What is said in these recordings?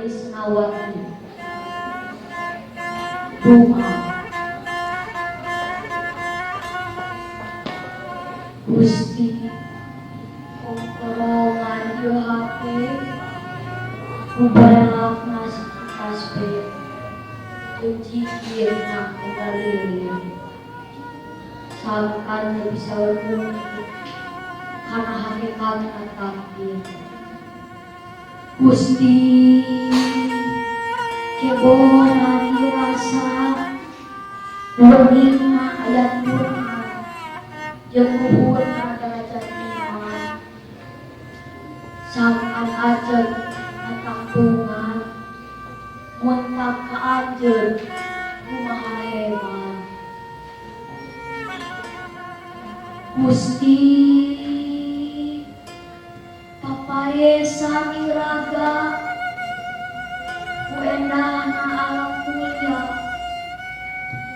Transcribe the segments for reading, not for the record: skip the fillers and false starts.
Risnawati bunga Gusti kongkorongan yo hati ubalak nas taspe jikir na ubalilin sangkan na bisa ulung karena hakikat takdir Gusti kebohongan dirasa lening na ayat purna jeung luhur na derajat iman sangkan ajeg na tangtungan muntah ka ajeg kumaha hebat Gusti papaesa iraga kuendah na alam mulia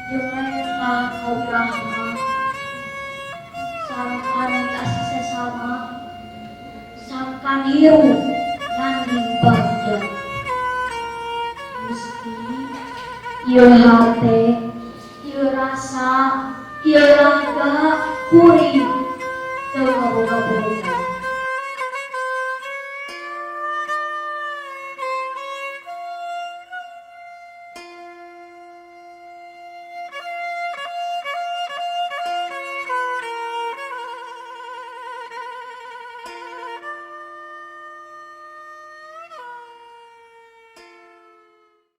jeung leka kaurahma sangkan kasih sesama sangkan hirup nanding bagja Gusti ieu hate ieu rasa ieu raga kuring